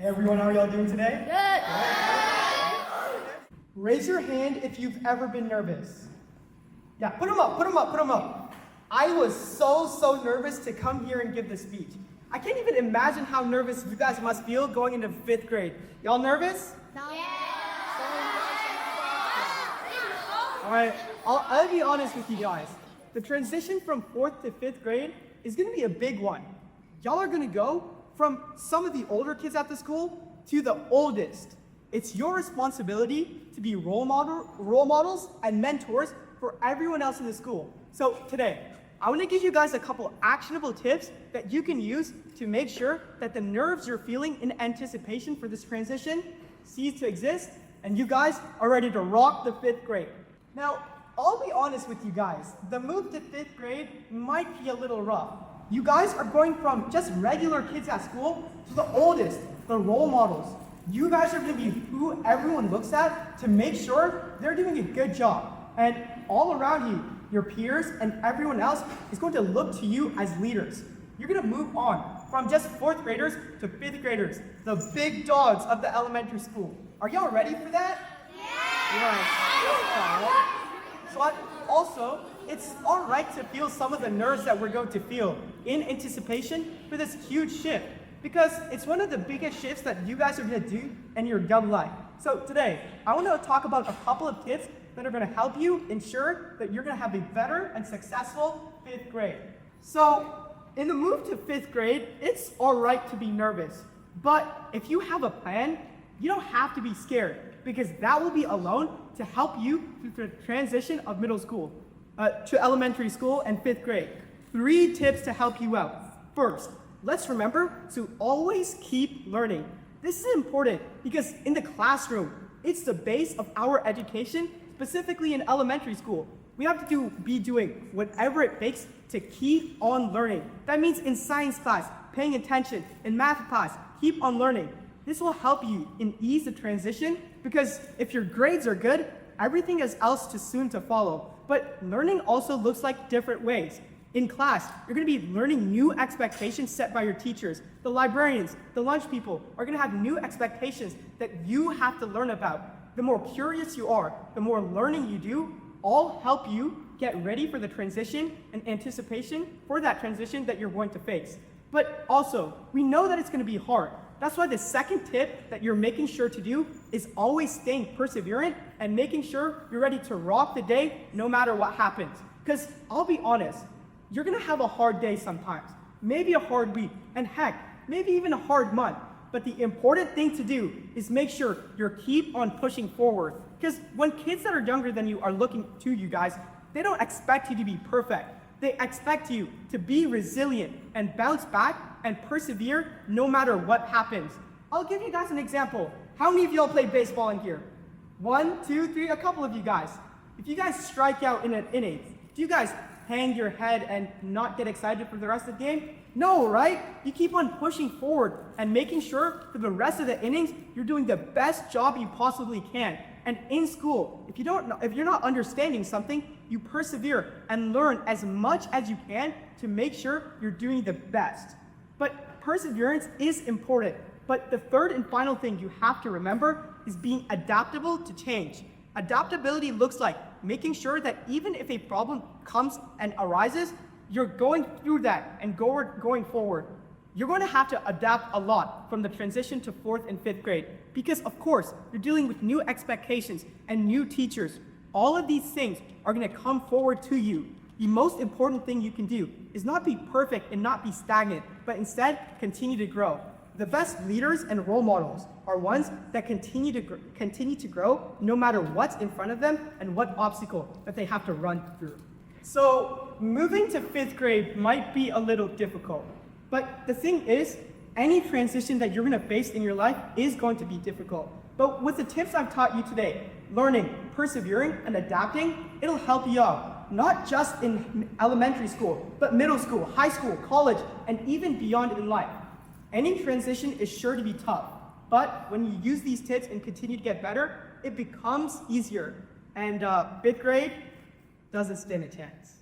Hey everyone, how are y'all doing today? Good. Raise your hand if you've ever been nervous. Yeah, put them up. I was so nervous to come here and give this speech. I can't even imagine how nervous you guys must feel going into 5th grade. Y'all nervous? No. All right, I'll be honest with you guys. The transition from 4th to 5th grade is going to be a big one. Y'all are going to go from some of the older kids at the school to the oldest. It's your responsibility to be role models and mentors for everyone else in the school. So today, I want to give you guys a couple actionable tips that you can use to make sure that the nerves you're feeling in anticipation for this transition cease to exist, and you guys are ready to rock the 5th grade. Now, I'll be honest with you guys, the move to 5th grade might be a little rough. You guys are going from just regular kids at school to the oldest, the role models. You guys are going to be who everyone looks at to make sure they're doing a good job. And all around you, your peers and everyone else is going to look to you as leaders. You're going to move on from just 4th graders to 5th graders, the big dogs of the elementary school. Are y'all ready for that? So also, it's all right to feel some of the nerves that we're going to feel in anticipation for this huge shift, because it's one of the biggest shifts that you guys are going to do in your young life. So today, I want to talk about a couple of tips that are going to help you ensure that you're going to have a better and successful 5th grade. So in the move to 5th grade, it's all right to be nervous, but if you have a plan, you don't have to be scared, because that will be alone to help you through the transition of middle school to elementary school and 5th grade. 3 tips to help you out. First, let's remember to always keep learning. This is important because in the classroom, it's the base of our education, specifically in elementary school. We have to be doing whatever it takes to keep on learning. That means in science class, paying attention, in math class, keep on learning. This will help you ease the transition, because if your grades are good, everything else is soon to follow. But learning also looks like different ways. In class, you're going to be learning new expectations set by your teachers. The librarians, the lunch people are going to have new expectations that you have to learn about. The more curious you are, the more learning you do, all help you get ready for the transition and anticipation for that transition that you're going to face. But also, we know that it's going to be hard. That's why the second tip that you're making sure to do is always staying perseverant and making sure you're ready to rock the day no matter what happens. Because I'll be honest, you're going to have a hard day sometimes, maybe a hard week, and heck, maybe even a hard month. But the important thing to do is make sure you keep on pushing forward. Because when kids that are younger than you are looking to you guys, they don't expect you to be perfect. They expect you to be resilient and bounce back and persevere no matter what happens. I'll give you guys an example. How many of y'all play baseball in here? 1, 2, 3, a couple of you guys. If you guys strike out in an inning, do you guys hang your head and not get excited for the rest of the game? No, right? You keep on pushing forward and making sure for the rest of the innings, you're doing the best job you possibly can. And in school, if you're not understanding something, you persevere and learn as much as you can to make sure you're doing the best. But perseverance is important. But the third and final thing you have to remember is being adaptable to change. Adaptability looks like making sure that even if a problem comes and arises, you're going through that and going forward. You're going to have to adapt a lot from the transition to 4th and 5th grade, because of course, you're dealing with new expectations and new teachers. All of these things are going to come forward to you. The most important thing you can do is not be perfect and not be stagnant, but instead continue to grow. The best leaders and role models are ones that continue to grow no matter what's in front of them and what obstacle that they have to run through. So moving to 5th grade might be a little difficult, but the thing is, any transition that you're going to face in your life is going to be difficult. But with the tips I've taught you today, learning, persevering, and adapting, it'll help you out, not just in elementary school, but middle school, high school, college, and even beyond in life. Any transition is sure to be tough, but when you use these tips and continue to get better, it becomes easier. And 5th grade doesn't stand a chance.